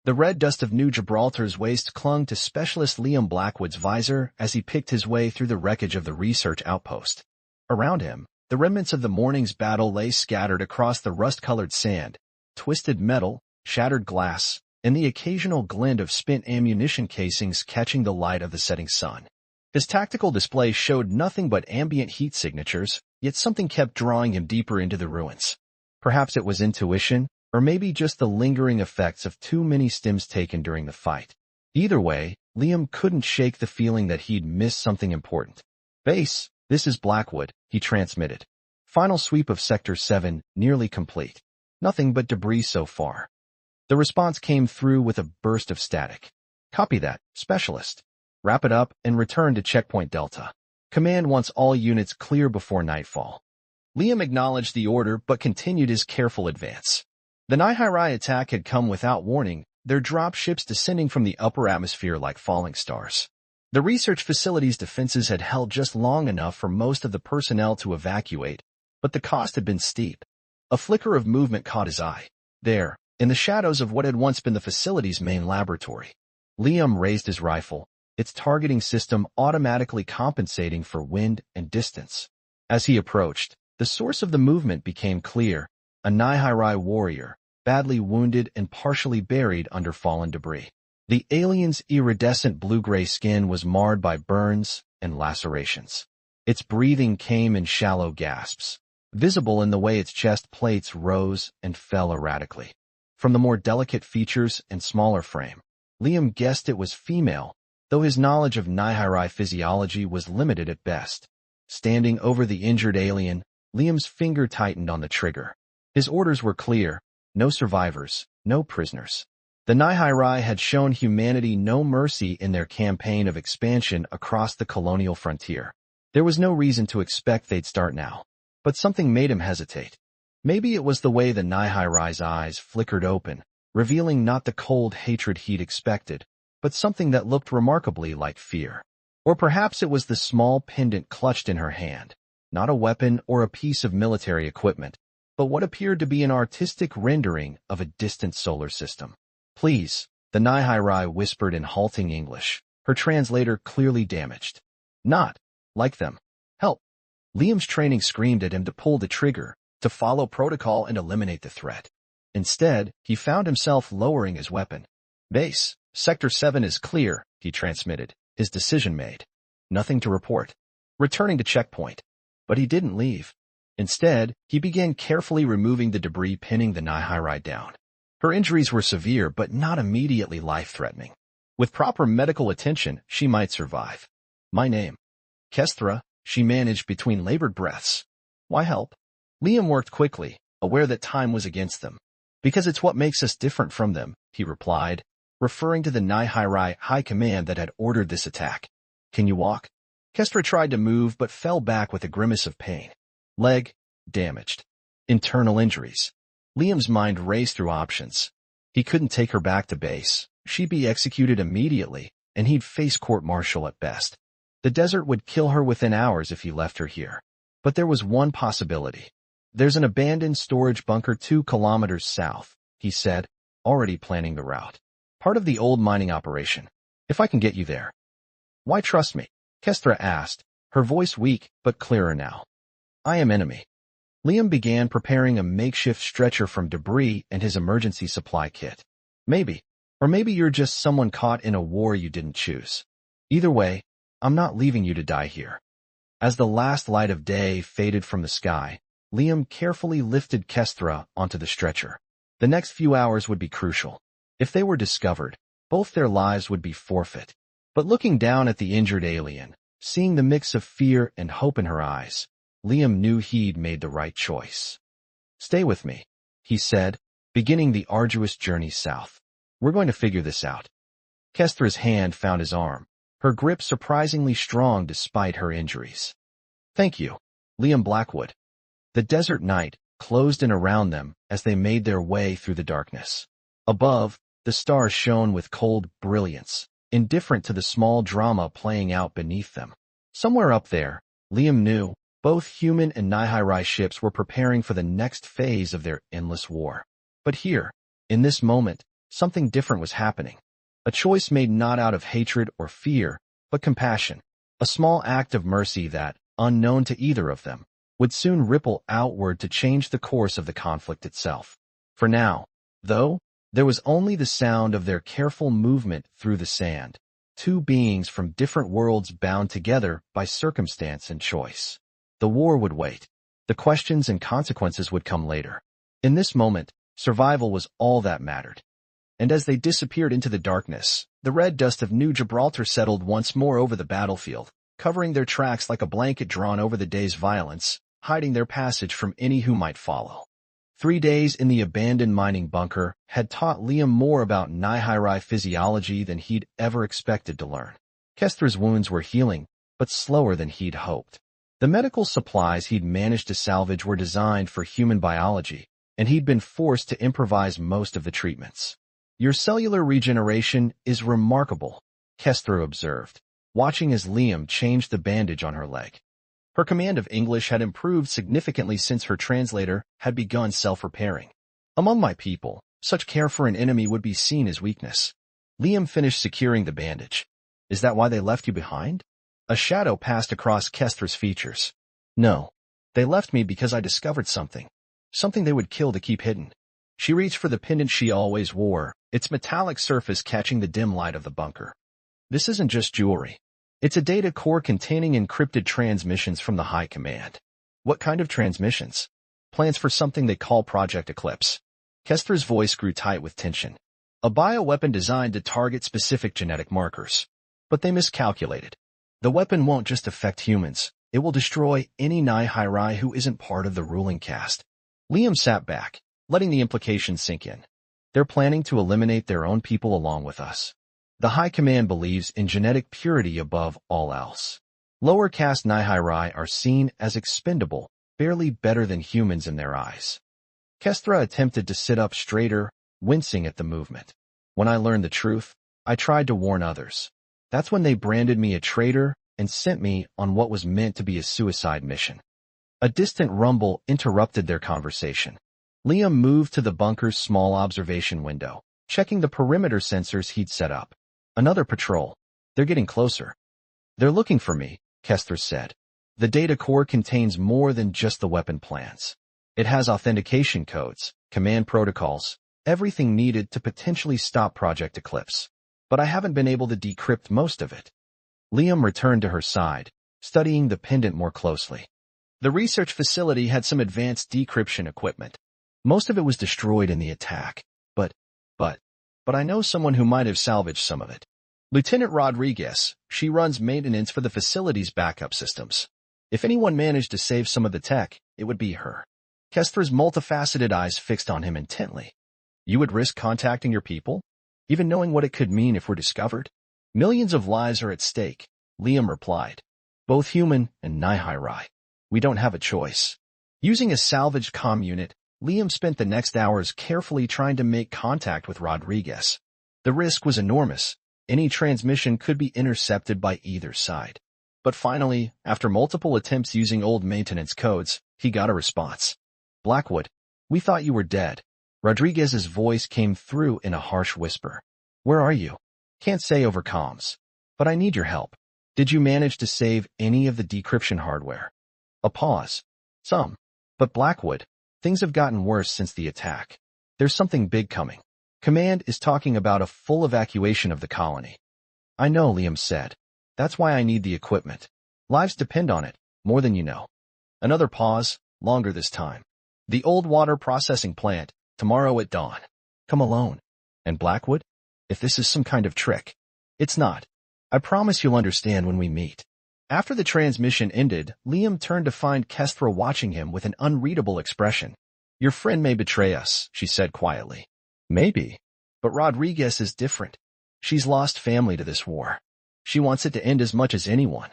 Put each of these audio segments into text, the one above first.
The red dust of New Gibraltar's waste clung to Specialist Liam Blackwood's visor as he picked his way through the wreckage of the research outpost. Around him, the remnants of the morning's battle lay scattered across the rust-colored sand, twisted metal, shattered glass, and the occasional glint of spent ammunition casings catching the light of the setting sun. His tactical display showed nothing but ambient heat signatures, yet something kept drawing him deeper into the ruins. Perhaps it was intuition, or maybe just the lingering effects of too many stims taken during the fight. Either way, Liam couldn't shake the feeling that he'd missed something important. "Base, this is Blackwood," he transmitted. "Final sweep of Sector 7, nearly complete. Nothing but debris so far." The response came through with a burst of static. "Copy that, Specialist. Wrap it up and return to Checkpoint Delta. Command wants all units clear before nightfall." Liam acknowledged the order but continued his careful advance. The Nihai attack had come without warning, their drop ships descending from the upper atmosphere like falling stars. The research facility's defenses had held just long enough for most of the personnel to evacuate, but the cost had been steep. A flicker of movement caught his eye. There, in the shadows of what had once been the facility's main laboratory. Liam raised his rifle, its targeting system automatically compensating for wind and distance. As he approached, the source of the movement became clear. A Nihai warrior, badly wounded and partially buried under fallen debris. The alien's iridescent blue-gray skin was marred by burns and lacerations. Its breathing came in shallow gasps, visible in the way its chest plates rose and fell erratically. From the more delicate features and smaller frame, Liam guessed it was female, though his knowledge of Nihai physiology was limited at best. Standing over the injured alien, Liam's finger tightened on the trigger. His orders were clear: no survivors, no prisoners. The Nihai had shown humanity no mercy in their campaign of expansion across the colonial frontier. There was no reason to expect they'd start now. But something made him hesitate. Maybe it was the way the Nihai's eyes flickered open, revealing not the cold hatred he'd expected, but something that looked remarkably like fear. Or perhaps it was the small pendant clutched in her hand, not a weapon or a piece of military equipment, but what appeared to be an artistic rendering of a distant solar system. "Please," the Nihai whispered in halting English, her translator clearly damaged. "Not like them. Help." Liam's training screamed at him to pull the trigger, to follow protocol and eliminate the threat. Instead, he found himself lowering his weapon. "Base, Sector 7 is clear," he transmitted, his decision made. "Nothing to report. Returning to checkpoint." But he didn't leave. Instead, he began carefully removing the debris pinning the Nihai down. Her injuries were severe but not immediately life-threatening. With proper medical attention, she might survive. "My name." "Kestra," she managed between labored breaths. "Why help?" Liam worked quickly, aware that time was against them. "Because it's what makes us different from them," he replied, referring to the Nihai high command that had ordered this attack. "Can you walk?" Kestra tried to move but fell back with a grimace of pain. Leg damaged. Internal injuries. Liam's mind raced through options. He couldn't take her back to base. She'd be executed immediately, and he'd face court-martial at best. The desert would kill her within hours if he left her here. But there was one possibility. "There's an abandoned storage bunker 2 kilometers south," he said, already planning the route. "Part of the old mining operation. If I can get you there." "Why trust me?" Kestra asked, her voice weak but clearer now. "I am enemy." Liam began preparing a makeshift stretcher from debris and his emergency supply kit. "Maybe. Or maybe you're just someone caught in a war you didn't choose. Either way, I'm not leaving you to die here." As the last light of day faded from the sky, Liam carefully lifted Kestra onto the stretcher. The next few hours would be crucial. If they were discovered, both their lives would be forfeit. But looking down at the injured alien, seeing the mix of fear and hope in her eyes, Liam knew he'd made the right choice. "Stay with me," he said, beginning the arduous journey south. "We're going to figure this out." Kestra's hand found his arm, her grip surprisingly strong despite her injuries. "Thank you, Liam Blackwood." The desert night closed in around them as they made their way through the darkness. Above, the stars shone with cold brilliance, indifferent to the small drama playing out beneath them. Somewhere up there, Liam knew, both human and Nihai ships were preparing for the next phase of their endless war. But here, in this moment, Something different was happening. A choice made not out of hatred or fear, but compassion. A small act of mercy that, unknown to either of them, would soon ripple outward to change the course of the conflict itself. For now, though, there was only the sound of their careful movement through the sand, two beings from different worlds bound together by circumstance and choice. The war would wait. The questions and consequences would come later. In this moment, survival was all that mattered. And as they disappeared into the darkness, the red dust of New Gibraltar settled once more over the battlefield, covering their tracks like a blanket drawn over the day's violence, hiding their passage from any who might follow. 3 days in the abandoned mining bunker had taught Liam more about Nihiri physiology than he'd ever expected to learn. Kestra's wounds were healing, but slower than he'd hoped. The medical supplies he'd managed to salvage were designed for human biology, and he'd been forced to improvise most of the treatments. "Your cellular regeneration is remarkable," Kestra observed, watching as Liam changed the bandage on her leg. Her command of English had improved significantly since her translator had begun self-repairing. "Among my people, such care for an enemy would be seen as weakness." Liam finished securing the bandage. "Is that why they left you behind?" A shadow passed across Kestra's features. "No. They left me because I discovered something. Something they would kill to keep hidden." She reached for the pendant she always wore, its metallic surface catching the dim light of the bunker. "This isn't just jewelry. It's a data core containing encrypted transmissions from the High Command." "What kind of transmissions?" "Plans for something they call Project Eclipse." Kestra's voice grew tight with tension. "A bioweapon designed to target specific genetic markers. But they miscalculated. The weapon won't just affect humans. It will destroy any Nihiri who isn't part of the ruling caste." Liam sat back, letting the implications sink in. "They're planning to eliminate their own people along with us. The High Command believes in genetic purity above all else. Lower caste Nihiri are seen as expendable, barely better than humans in their eyes." Kestra attempted to sit up straighter, wincing at the movement. "When I learned the truth, I tried to warn others. That's when they branded me a traitor and sent me on what was meant to be a suicide mission." A distant rumble interrupted their conversation. Liam moved to the bunker's small observation window, checking the perimeter sensors he'd set up. "Another patrol. They're getting closer." "They're looking for me," Kestra said. "The data core contains more than just the weapon plans. It has authentication codes, command protocols, everything needed to potentially stop Project Eclipse. But I haven't been able to decrypt most of it." Liam returned to her side, studying the pendant more closely. The research facility had some advanced decryption equipment. Most of it was destroyed in the attack, but I know someone who might have salvaged some of it. Lieutenant Rodriguez, she runs maintenance for the facility's backup systems. If anyone managed to save some of the tech, it would be her. Kestra's multifaceted eyes fixed on him intently. "You would risk contacting your people? Even knowing what it could mean if we're discovered?" "Millions of lives are at stake," Liam replied. "Both human and Nihiri. We don't have a choice." Using a salvaged comm unit, Liam spent the next hours carefully trying to make contact with Rodriguez. The risk was enormous. Any transmission could be intercepted by either side. But finally, after multiple attempts using old maintenance codes, he got a response. "Blackwood, we thought you were dead." Rodriguez's voice came through in a harsh whisper. "Where are you?" "Can't say over comms. But I need your help. Did you manage to save any of the decryption hardware?" A pause. "Some. But Blackwood, things have gotten worse since the attack. There's something big coming. Command is talking about a full evacuation of the colony." "I know," Liam said. "That's why I need the equipment. Lives depend on it, more than you know." Another pause, longer this time. "The old water processing plant, tomorrow at dawn." "Come alone." "And Blackwood? If this is some kind of trick." "It's not. I promise you'll understand when we meet." After the transmission ended, Liam turned to find Kestra watching him with an unreadable expression. "Your friend may betray us," she said quietly. "Maybe. But Rodriguez is different. She's lost family to this war. She wants it to end as much as anyone."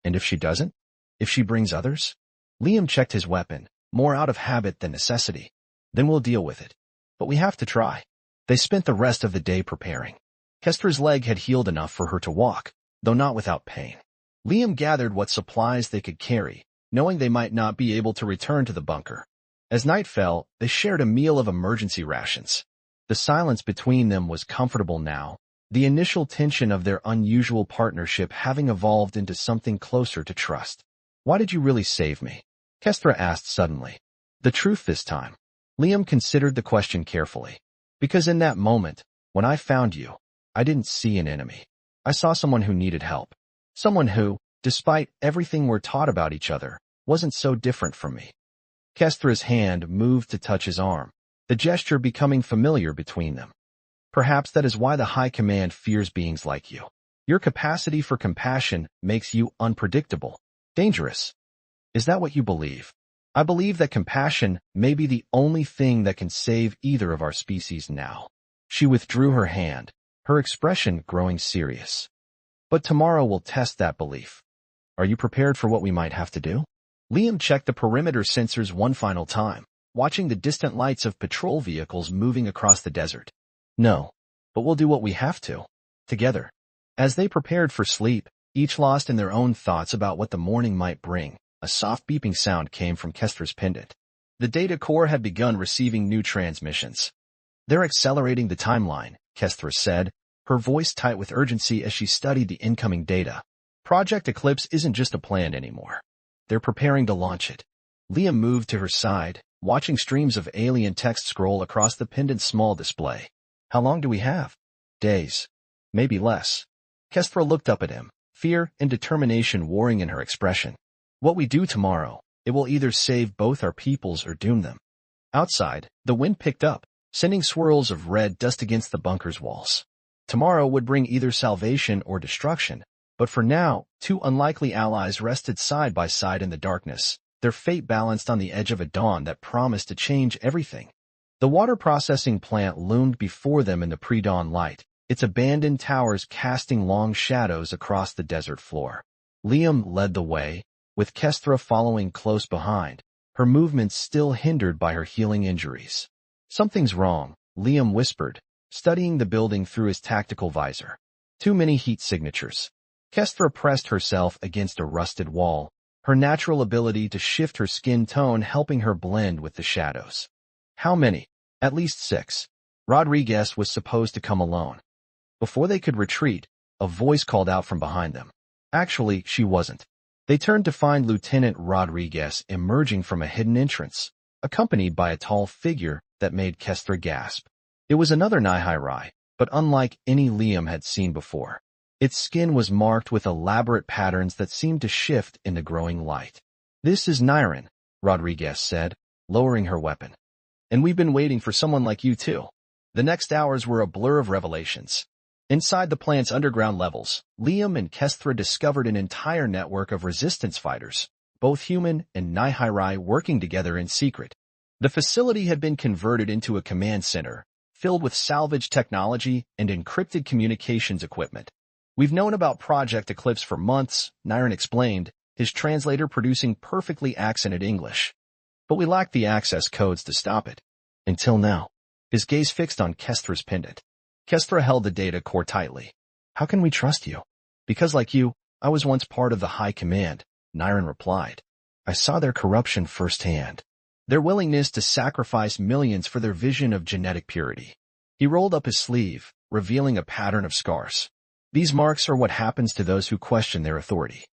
"And if she doesn't? If she brings others?" Liam checked his weapon, more out of habit than necessity. "Then we'll deal with it. But we have to try." They spent the rest of the day preparing. Kestra's leg had healed enough for her to walk, though not without pain. Liam gathered what supplies they could carry, knowing they might not be able to return to the bunker. As night fell, they shared a meal of emergency rations. The silence between them was comfortable now, the initial tension of their unusual partnership having evolved into something closer to trust. "Why did you really save me?" Kestra asked suddenly. "The truth this time." Liam considered the question carefully. "Because in that moment, when I found you, I didn't see an enemy. I saw someone who needed help. Someone who, despite everything we're taught about each other, wasn't so different from me." Kestra's hand moved to touch his arm, the gesture becoming familiar between them. "Perhaps that is why the High Command fears beings like you. Your capacity for compassion makes you unpredictable, dangerous. Is that what you believe?" "I believe that compassion may be the only thing that can save either of our species now." She withdrew her hand, her expression growing serious. "But tomorrow will test that belief. Are you prepared for what we might have to do?" Liam checked the perimeter sensors one final time, watching the distant lights of patrol vehicles moving across the desert. "No, but we'll do what we have to, together." As they prepared for sleep, each lost in their own thoughts about what the morning might bring, a soft beeping sound came from Kestra's pendant. The data core had begun receiving new transmissions. "They're accelerating the timeline," Kestra said, her voice tight with urgency as she studied the incoming data. "Project Eclipse isn't just a plan anymore. They're preparing to launch it." Liam moved to her side, watching streams of alien text scroll across the pendant's small display. "How long do we have?" "Days. Maybe less." Kestra looked up at him, fear and determination warring in her expression. "What we do tomorrow, it will either save both our peoples or doom them." Outside, the wind picked up, sending swirls of red dust against the bunker's walls. Tomorrow would bring either salvation or destruction, but for now, two unlikely allies rested side by side in the darkness, their fate balanced on the edge of a dawn that promised to change everything. The water processing plant loomed before them in the pre-dawn light, its abandoned towers casting long shadows across the desert floor. Liam led the way, with Kestra following close behind, her movements still hindered by her healing injuries. "Something's wrong," Liam whispered, studying the building through his tactical visor. "Too many heat signatures." Kestra pressed herself against a rusted wall, her natural ability to shift her skin tone helping her blend with the shadows. "How many?" "At least 6. Rodriguez was supposed to come alone." Before they could retreat, a voice called out from behind them. Actually, she wasn't. They turned to find Lieutenant Rodriguez emerging from a hidden entrance, accompanied by a tall figure that made Kestra gasp. It was another Nihai, but unlike any Liam had seen before. Its skin was marked with elaborate patterns that seemed to shift in the growing light. "This is Niren," Rodriguez said, lowering her weapon. "And we've been waiting for someone like you too." The next hours were a blur of revelations. Inside the plant's underground levels, Liam and Kestra discovered an entire network of resistance fighters, both human and Nihai working together in secret. The facility had been converted into a command center, filled with salvage technology and encrypted communications equipment. "We've known about Project Eclipse for months," Niren explained, his translator producing perfectly accented English. "But we lacked the access codes to stop it. Until now." His gaze fixed on Kestra's pendant. Kestra held the data core tightly. "How can we trust you?" "Because like you, I was once part of the High Command," Niren replied. "I saw their corruption firsthand. Their willingness to sacrifice millions for their vision of genetic purity." He rolled up his sleeve, revealing a pattern of scars. "These marks are what happens to those who question their authority."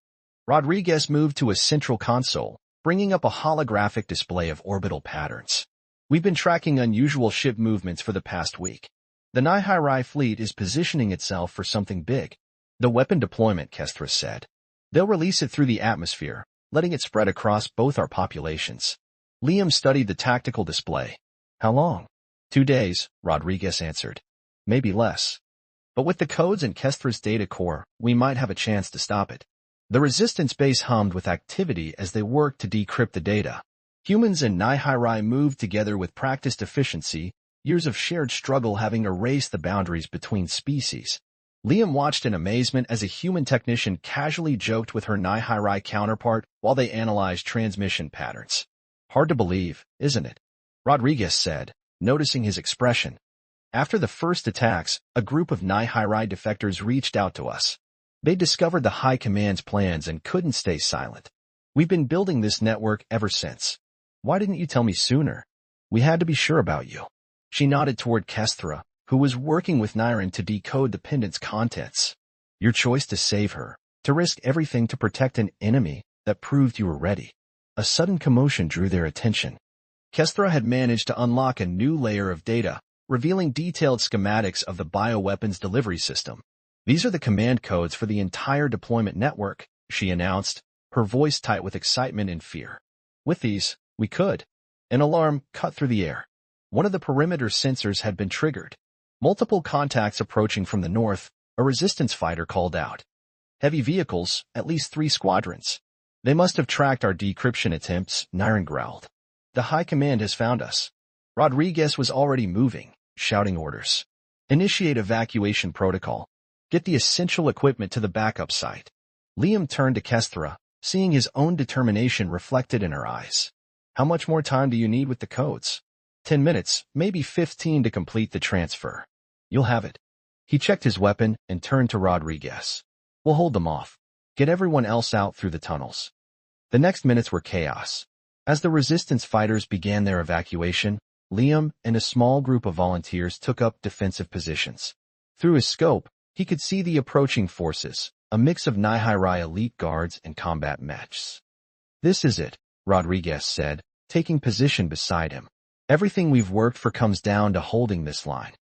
Rodriguez moved to a central console, bringing up a holographic display of orbital patterns. "We've been tracking unusual ship movements for the past week. The Nihai fleet is positioning itself for something big." "The weapon deployment," Kestra said. "They'll release it through the atmosphere, letting it spread across both our populations." Liam studied the tactical display. "How long?" 2 days, Rodriguez answered. "Maybe less. But with the codes in Kestra's data core, we might have a chance to stop it." The resistance base hummed with activity as they worked to decrypt the data. Humans and Nihai moved together with practiced efficiency, years of shared struggle having erased the boundaries between species. Liam watched in amazement as a human technician casually joked with her Nihai counterpart while they analyzed transmission patterns. "Hard to believe, isn't it?" Rodriguez said, noticing his expression. "After the first attacks, a group of Nihai defectors reached out to us. They discovered the High Command's plans and couldn't stay silent. We've been building this network ever since. Why didn't you tell me sooner? We had to be sure about you." She nodded toward Kestra, who was working with Niren to decode the pendant's contents. Your choice to save her, to risk everything to protect an enemy that proved you were ready. A sudden commotion drew their attention. Kestra had managed to unlock a new layer of data, revealing detailed schematics of the bioweapons delivery system. These are the command codes for the entire deployment network, she announced, her voice tight with excitement and fear. With these, we could. An alarm cut through the air. One of the perimeter sensors had been triggered. Multiple contacts approaching from the north, a resistance fighter called out. Heavy vehicles, at least 3 squadrons. They must have tracked our decryption attempts, Niren growled. The High Command has found us. Rodriguez was already moving, shouting orders. Initiate evacuation protocol. Get the essential equipment to the backup site. Liam turned to Kestra, seeing his own determination reflected in her eyes. How much more time do you need with the codes? 10 minutes, maybe 15 to complete the transfer. You'll have it. He checked his weapon and turned to Rodriguez. We'll hold them off. Get everyone else out through the tunnels. The next minutes were chaos. As the resistance fighters began their evacuation, Liam and a small group of volunteers took up defensive positions. Through his scope, he could see the approaching forces, a mix of Nihai elite guards and combat mechs. This is it, Rodriguez said, taking position beside him. Everything we've worked for comes down to holding this line.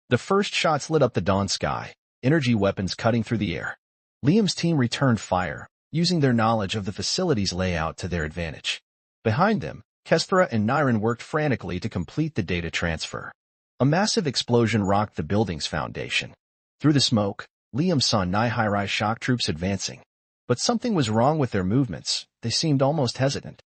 The first shots lit up the dawn sky, energy weapons cutting through the air. Liam's team returned fire, using their knowledge of the facility's layout to their advantage. Behind them, Kestra and Niren worked frantically to complete the data transfer. A massive explosion rocked the building's foundation. Through the smoke, Liam saw Nihai shock troops advancing. But something was wrong with their movements. They seemed almost hesitant.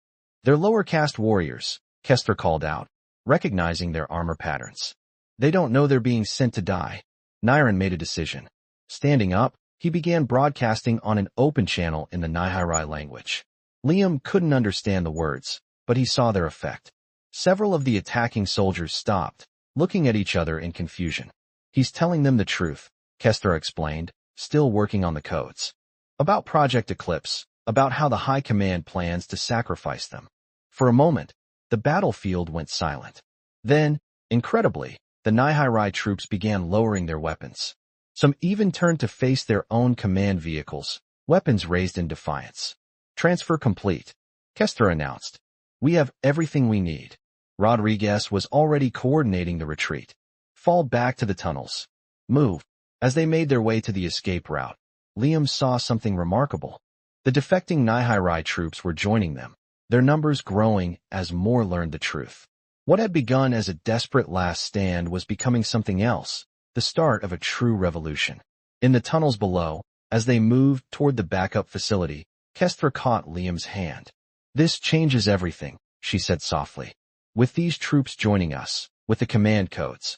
They're lower caste warriors, Kestra called out, recognizing their armor patterns. They don't know they're being sent to die. Niren made a decision. Standing up, he began broadcasting on an open channel in the Nihai language. Liam couldn't understand the words, but he saw their effect. Several of the attacking soldiers stopped, looking at each other in confusion. He's telling them the truth, Kestra explained, still working on the codes. About Project Eclipse, about how the High Command plans to sacrifice them. For a moment, the battlefield went silent. Then, incredibly, the Nihai troops began lowering their weapons. Some even turned to face their own command vehicles, weapons raised in defiance. Transfer complete, Kestra announced. We have everything we need. Rodriguez was already coordinating the retreat. Fall back to the tunnels. Move. As they made their way to the escape route, Liam saw something remarkable. The defecting Nihai troops were joining them, their numbers growing as more learned the truth. What had begun as a desperate last stand was becoming something else, the start of a true revolution. In the tunnels below, as they moved toward the backup facility, Kestra caught Liam's hand. This changes everything, she said softly. With these troops joining us, with the command codes.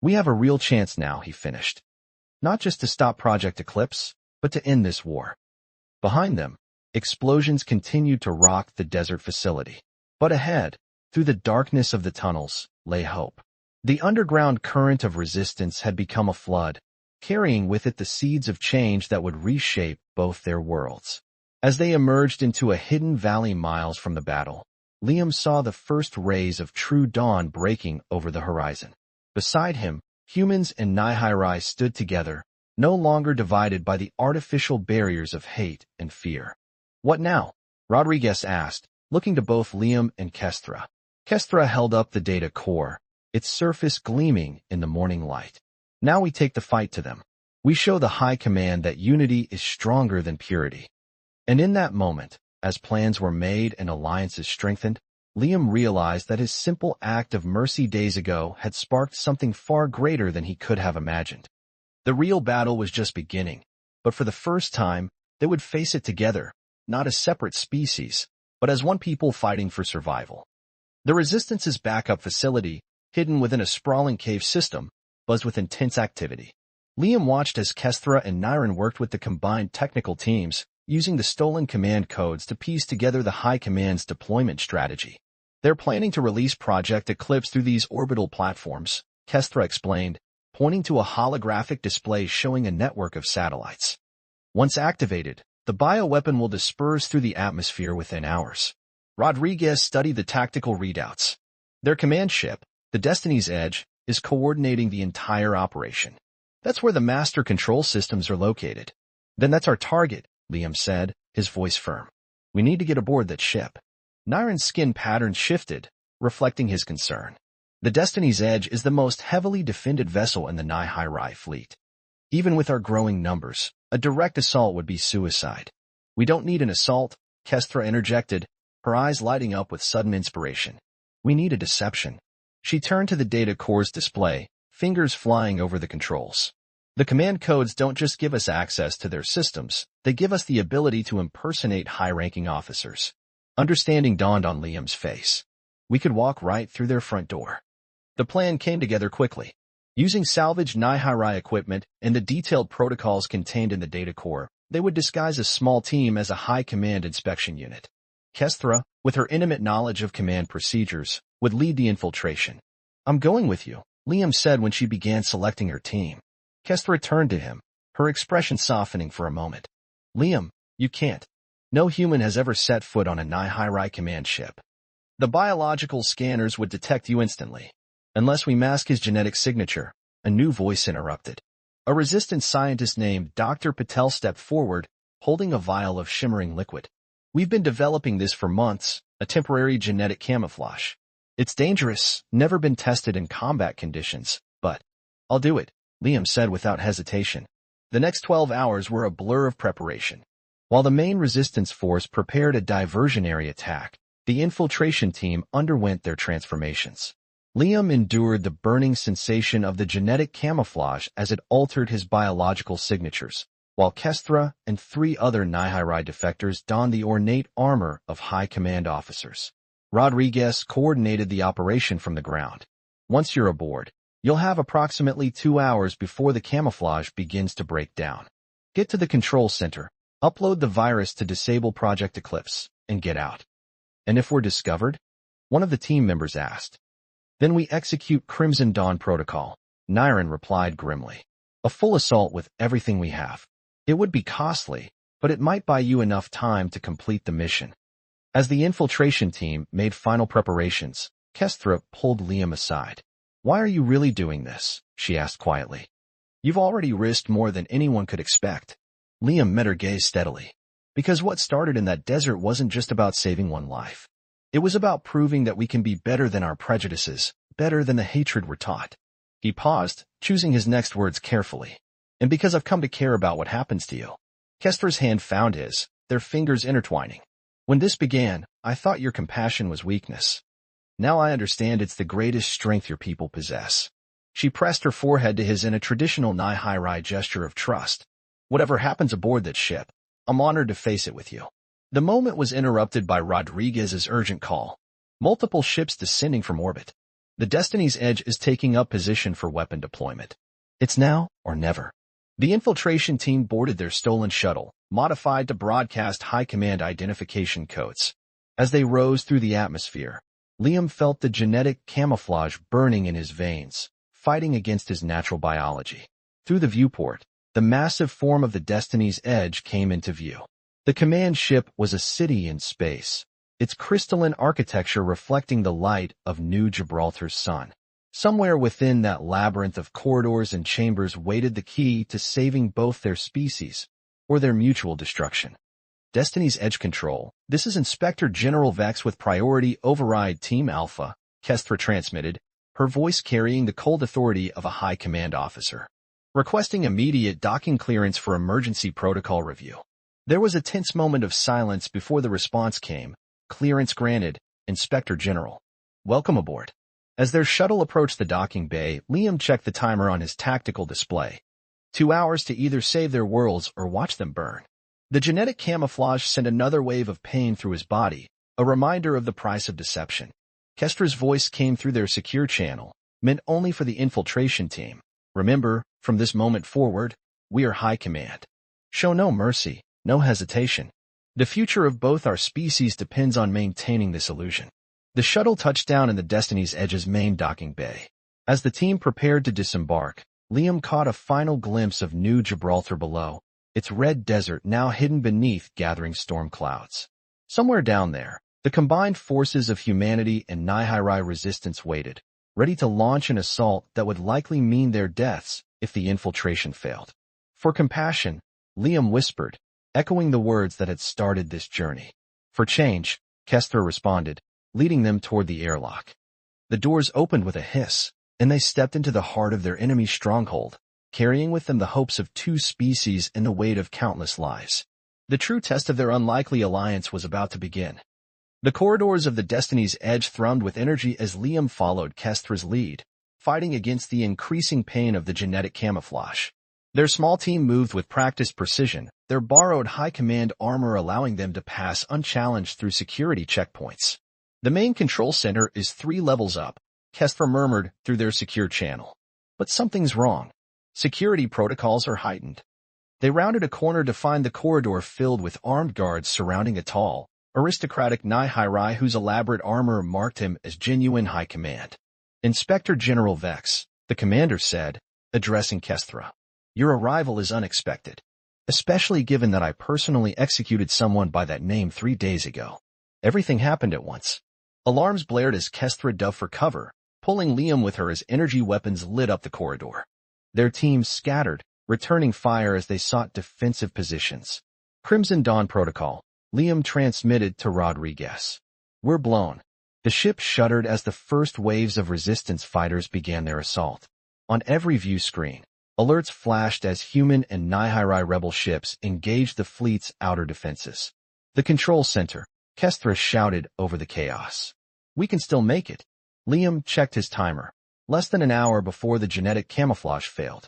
We have a real chance now, he finished. Not just to stop Project Eclipse, but to end this war. Behind them, explosions continued to rock the desert facility. But ahead, through the darkness of the tunnels, lay hope. The underground current of resistance had become a flood, carrying with it the seeds of change that would reshape both their worlds. As they emerged into a hidden valley miles from the battle, Liam saw the first rays of true dawn breaking over the horizon. Beside him, humans and Nihai stood together, no longer divided by the artificial barriers of hate and fear. What now? Rodriguez asked, looking to both Liam and Kestra. Kestra held up the data core, its surface gleaming in the morning light. Now we take the fight to them. We show the High Command that unity is stronger than purity. And in that moment, as plans were made and alliances strengthened, Liam realized that his simple act of mercy days ago had sparked something far greater than he could have imagined. The real battle was just beginning, but for the first time, they would face it together, not as separate species, but as one people fighting for survival. The Resistance's backup facility, hidden within a sprawling cave system, buzzed with intense activity. Liam watched as Kestra and Niren worked with the combined technical teams, using the stolen command codes to piece together the High Command's deployment strategy. They're planning to release Project Eclipse through these orbital platforms, Kestra explained, pointing to a holographic display showing a network of satellites. Once activated, the bioweapon will disperse through the atmosphere within hours. Rodriguez studied the tactical readouts. Their command ship, The Destiny's Edge is coordinating the entire operation. That's where the master control systems are located. Then that's our target, Liam said, his voice firm. We need to get aboard that ship. Niren's skin pattern shifted, reflecting his concern. The Destiny's Edge is the most heavily defended vessel in the Nihai fleet. Even with our growing numbers, a direct assault would be suicide. We don't need an assault, Kestra interjected, her eyes lighting up with sudden inspiration. We need a deception. She turned to the data core's display, fingers flying over the controls. The command codes don't just give us access to their systems, they give us the ability to impersonate high-ranking officers. Understanding dawned on Liam's face. We could walk right through their front door. The plan came together quickly. Using salvaged Nihai equipment and the detailed protocols contained in the data core, they would disguise a small team as a high-command inspection unit. Kestra, with her intimate knowledge of command procedures, would lead the infiltration. I'm going with you, Liam said when she began selecting her team. Kestra turned to him, her expression softening for a moment. Liam, you can't. No human has ever set foot on a Nihai command ship. The biological scanners would detect you instantly. Unless we mask his genetic signature, a new voice interrupted. A resistance scientist named Dr. Patel stepped forward, holding a vial of shimmering liquid. We've been developing this for months, a temporary genetic camouflage. It's dangerous, never been tested in combat conditions, but I'll do it, Liam said without hesitation. The next 12 hours were a blur of preparation. While the main resistance force prepared a diversionary attack, the infiltration team underwent their transformations. Liam endured the burning sensation of the genetic camouflage as it altered his biological signatures, while Kestra and 3 other Nihai defectors donned the ornate armor of high command officers. Rodriguez coordinated the operation from the ground. Once you're aboard, you'll have approximately 2 hours before the camouflage begins to break down. Get to the control center, upload the virus to disable Project Eclipse, and get out. And if we're discovered? One of the team members asked. Then we execute Crimson Dawn Protocol, Niren replied grimly. A full assault with everything we have. It would be costly, but it might buy you enough time to complete the mission. As the infiltration team made final preparations, Kestra pulled Liam aside. Why are you really doing this? She asked quietly. You've already risked more than anyone could expect. Liam met her gaze steadily. Because what started in that desert wasn't just about saving one life. It was about proving that we can be better than our prejudices, better than the hatred we're taught. He paused, choosing his next words carefully. And because I've come to care about what happens to you. Kestra's hand found his, their fingers intertwining. When this began, I thought your compassion was weakness. Now I understand it's the greatest strength your people possess. She pressed her forehead to his in a traditional Nihai gesture of trust. Whatever happens aboard that ship, I'm honored to face it with you. The moment was interrupted by Rodriguez's urgent call. Multiple ships descending from orbit. The Destiny's Edge is taking up position for weapon deployment. It's now or never. The infiltration team boarded their stolen shuttle, modified to broadcast high command identification codes. As they rose through the atmosphere, Liam felt the genetic camouflage burning in his veins, fighting against his natural biology. Through the viewport, the massive form of the Destiny's Edge came into view. The command ship was a city in space, its crystalline architecture reflecting the light of New Gibraltar's sun. Somewhere within that labyrinth of corridors and chambers waited the key to saving both their species or their mutual destruction. Destiny's Edge Control, this is Inspector General Vex with Priority Override Team Alpha, Kestra transmitted, her voice carrying the cold authority of a high command officer. Requesting immediate docking clearance for emergency protocol review. There was a tense moment of silence before the response came. Clearance granted, Inspector General. Welcome aboard. As their shuttle approached the docking bay, Liam checked the timer on his tactical display. 2 hours to either save their worlds or watch them burn. The genetic camouflage sent another wave of pain through his body, a reminder of the price of deception. Kestra's voice came through their secure channel, meant only for the infiltration team. Remember, from this moment forward, we are high command. Show no mercy, no hesitation. The future of both our species depends on maintaining this illusion. The shuttle touched down in the Destiny's Edge's main docking bay. As the team prepared to disembark, Liam caught a final glimpse of New Gibraltar below, its red desert now hidden beneath gathering storm clouds. Somewhere down there, the combined forces of humanity and Nihai resistance waited, ready to launch an assault that would likely mean their deaths if the infiltration failed. For compassion, Liam whispered, echoing the words that had started this journey. For change, Kestra responded, leading them toward the airlock. The doors opened with a hiss, and they stepped into the heart of their enemy's stronghold, carrying with them the hopes of 2 species and the weight of countless lives. The true test of their unlikely alliance was about to begin. The corridors of the Destiny's Edge thrummed with energy as Liam followed Kestra's lead, fighting against the increasing pain of the genetic camouflage. Their small team moved with practiced precision, their borrowed high command armor allowing them to pass unchallenged through security checkpoints. The main control center is 3 levels up, Kestra murmured through their secure channel. But something's wrong. Security protocols are heightened. They rounded a corner to find the corridor filled with armed guards surrounding a tall, aristocratic Nihiri whose elaborate armor marked him as genuine high command. Inspector General Vex, the commander said, addressing Kestra. Your arrival is unexpected, especially given that I personally executed someone by that name 3 days ago. Everything happened at once. Alarms blared as Kestra dove for cover, pulling Liam with her as energy weapons lit up the corridor. Their teams scattered, returning fire as they sought defensive positions. Crimson Dawn Protocol, Liam transmitted to Rodriguez. We're blown. The ship shuddered as the first waves of resistance fighters began their assault. On every view screen, alerts flashed as human and Nihiri rebel ships engaged the fleet's outer defenses. The control center, Kestra shouted over the chaos. We can still make it. Liam checked his timer, less than an hour before the genetic camouflage failed.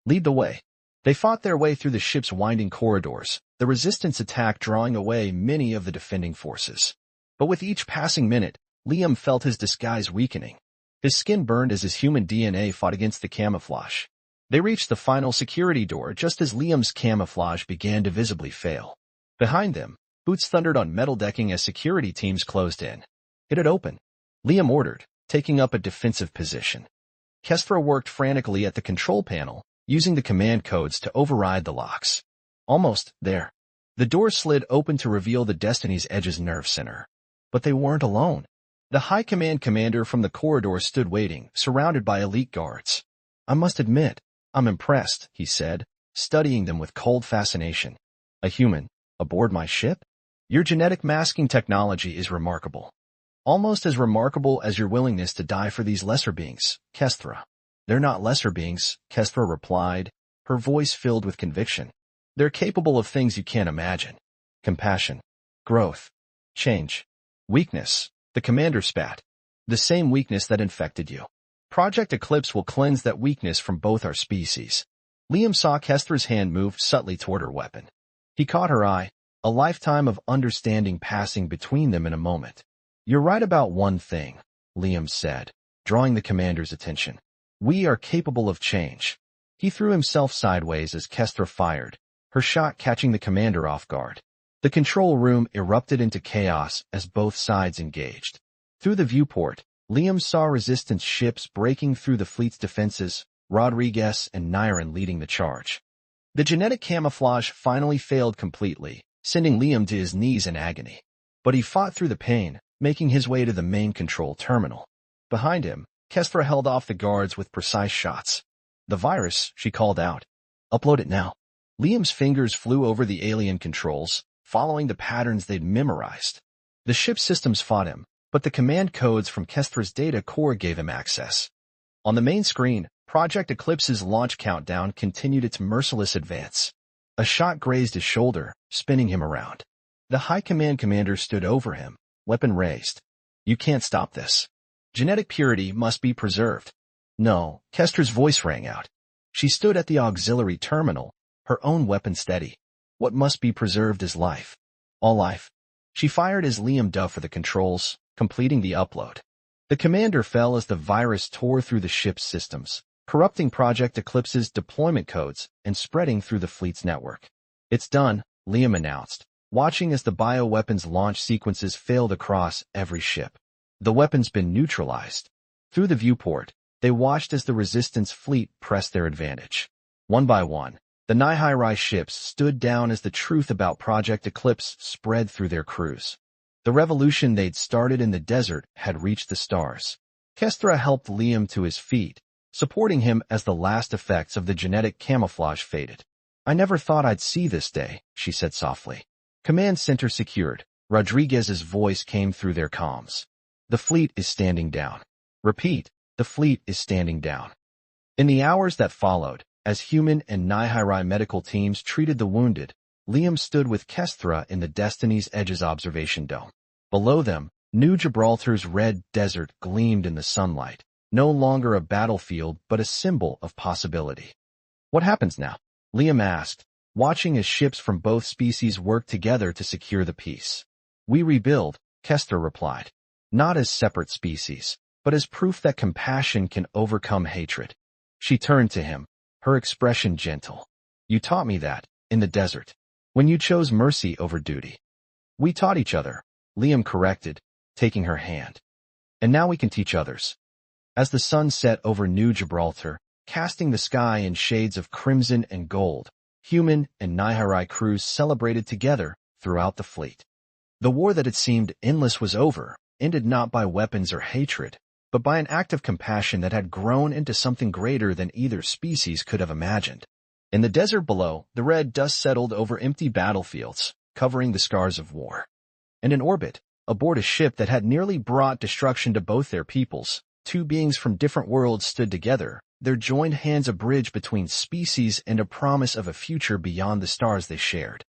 Lead the way. They fought their way through the ship's winding corridors, the resistance attack drawing away many of the defending forces. But with each passing minute, Liam felt his disguise weakening. His skin burned as his human DNA fought against the camouflage. They reached the final security door just as Liam's camouflage began to visibly fail. Behind them, boots thundered on metal decking as security teams closed in. It had opened. Liam ordered, taking up a defensive position. Kestra worked frantically at the control panel, using the command codes to override the locks. Almost there. The door slid open to reveal the Destiny's Edge's nerve center. But they weren't alone. The High Command commander from the corridor stood waiting, surrounded by elite guards. I must admit, I'm impressed, he said, studying them with cold fascination. A human, aboard my ship? Your genetic masking technology is remarkable. Almost as remarkable as your willingness to die for these lesser beings, Kestra. They're not lesser beings, Kestra replied, her voice filled with conviction. They're capable of things you can't imagine. Compassion, growth, change, weakness, the commander spat. The same weakness that infected you. Project Eclipse will cleanse that weakness from both our species. Liam saw Kestra's hand move subtly toward her weapon. He caught her eye, a lifetime of understanding passing between them in a moment. You're right about one thing, Liam said, drawing the commander's attention. We are capable of change. He threw himself sideways as Kestra fired, her shot catching the commander off guard. The control room erupted into chaos as both sides engaged. Through the viewport, Liam saw resistance ships breaking through the fleet's defenses, Rodriguez and Niren leading the charge. The genetic camouflage finally failed completely, sending Liam to his knees in agony. But he fought through the pain, making his way to the main control terminal. Behind him, Kestra held off the guards with precise shots. The virus, she called out. Upload it now. Liam's fingers flew over the alien controls, following the patterns they'd memorized. The ship's systems fought him, but the command codes from Kestra's data core gave him access. On the main screen, Project Eclipse's launch countdown continued its merciless advance. A shot grazed his shoulder, spinning him around. The High Command commander stood over him, weapon raised. You can't stop this. Genetic purity must be preserved. No, Kestra's voice rang out. She stood at the auxiliary terminal, her own weapon steady. What must be preserved is life. All life. She fired as Liam dove for the controls, completing the upload. The commander fell as the virus tore through the ship's systems, corrupting Project Eclipse's deployment codes and spreading through the fleet's network. It's done, Liam announced, watching as the bioweapons launch sequences failed across every ship. The weapon's been neutralized. Through the viewport, they watched as the resistance fleet pressed their advantage. One by one, the Nihiri ships stood down as the truth about Project Eclipse spread through their crews. The revolution they'd started in the desert had reached the stars. Kestra helped Liam to his feet, supporting him as the last effects of the genetic camouflage faded. "I never thought I'd see this day," she said softly. "Command center secured." Rodriguez's voice came through their comms. "The fleet is standing down." "Repeat, the fleet is standing down." In the hours that followed, as human and Nihiri medical teams treated the wounded, Liam stood with Kestra in the Destiny's Edge's observation dome. Below them, New Gibraltar's red desert gleamed in the sunlight, no longer a battlefield but a symbol of possibility. "What happens now?" Liam asked, watching as ships from both species worked together to secure the peace. "We rebuild," Kestra replied, "not as separate species, but as proof that compassion can overcome hatred." She turned to him, her expression gentle. "You taught me that, in the desert, when you chose mercy over duty." "We taught each other," Liam corrected, taking her hand. "And now we can teach others." As the sun set over New Gibraltar, casting the sky in shades of crimson and gold, human and Nihiri crews celebrated together throughout the fleet. The war that had seemed endless was over, ended not by weapons or hatred, but by an act of compassion that had grown into something greater than either species could have imagined. In the desert below, the red dust settled over empty battlefields, covering the scars of war. And in orbit, aboard a ship that had nearly brought destruction to both their peoples, two beings from different worlds stood together, their joined hands a bridge between species and a promise of a future beyond the stars they shared.